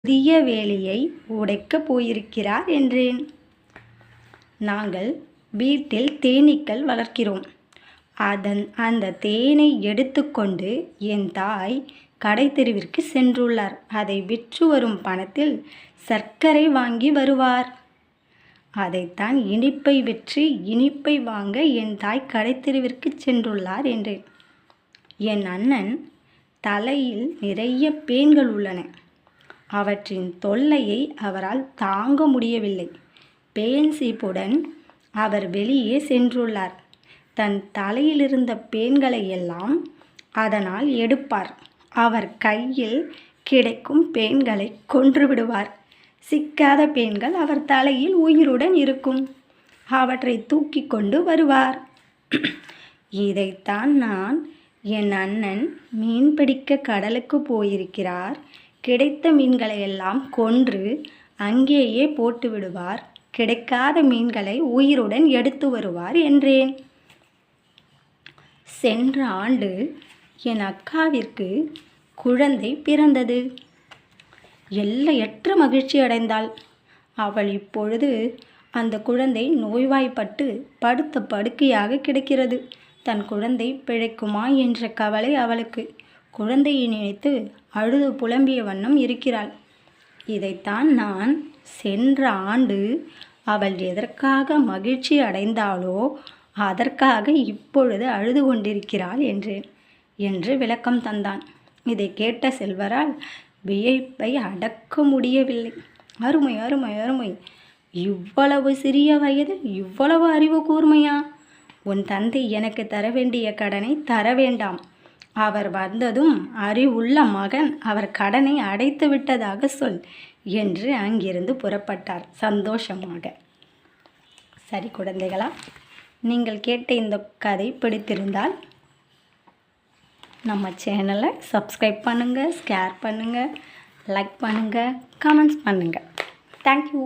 புதிய வேலியை உடைக்கப் போயிருக்கிறார் என்றேன். நாங்கள் வீட்டில் தேனீக்கள் வளர்க்கிறோம். அந்த தேனை எடுத்துக்கொண்டு என் தாய் கடைத்தெருவிற்கு சென்றுள்ளார். அதை விற்று வரும் பணத்தில் சர்க்கரை வாங்கி வருவார். அதைத்தான் இனிப்பை விற்று இனிப்பை வாங்க என் தாய் கடைத்தெருவிற்கு சென்றுள்ளார் என்றேன். என் அண்ணன் தலையில் நிறைய பேன்கள் உள்ளன. அவற்றின் தொல்லையை அவரால் தாங்க முடியவில்லை. பேன் சீப்புடன் அவர் வெளியே சென்றுள்ளார். தன் தலையிலிருந்த பேன்களை எல்லாம் அதனால் எடுப்பார். அவர் கையில் கிடைக்கும் பேன்களை கொன்று விடுவார். சிக்காத பேன்கள் அவர் தலையில் உயிருடன் இருக்கும். அவற்றை தூக்கி கொண்டு வருவார். இதைத்தான் நான் என் அண்ணன் மீன் பிடிக்க கடலுக்கு போயிருக்கிறார், கிடைத்த மீன்களை எல்லாம் கொன்று அங்கேயே போட்டு விடுவார், கிடைக்காத மீன்களை உயிருடன் எடுத்து வருவார் என்றேன். சென்ற ஆண்டு என் அக்காவிற்கு குழந்தை பிறந்தது. எல்லையற்ற மகிழ்ச்சி அடைந்தாள். அவள் இப்பொழுது அந்த குழந்தை நோய்வாய்ப்பட்டு படுத்த படுக்கையாக கிடக்கிறது. தன் குழந்தை பிழைக்குமா என்ற கவலை அவளுக்கு. குழந்தையை நினைத்து அழுது புலம்பிய வண்ணம் இருக்கிறாள். இதைத்தான் நான் சென்ற ஆண்டு அவள் எதற்காக மகிழ்ச்சி அடைந்தாளோ அதற்காக இப்பொழுது அழுது கொண்டிருக்கிறாள் என்று விளக்கம் தந்தான். இதை கேட்ட செல்வரால் வியப்பை அடக்க முடியவில்லை. அருமை அருமை அருமை! இவ்வளவு சிறிய வயதில் இவ்வளவு அறிவு கூர்மையா? உன் தந்தை எனக்கு தர வேண்டிய கடனை தர வேண்டாம். அவர் வந்ததும் அறிவுள்ள மகன் அவர் கடனை அடைத்து விட்டதாக சொல் என்று அங்கிருந்து புறப்பட்டார் சந்தோஷமாக. சரி குழந்தைகளா, நீங்கள் கேட்ட இந்த கதை பிடித்திருந்தால் நம்ம சேனலை சப்ஸ்கிரைப் பண்ணுங்கள், ஷேர் பண்ணுங்கள், லைக் பண்ணுங்கள், கமெண்ட்ஸ் பண்ணுங்கள். தேங்க்யூ.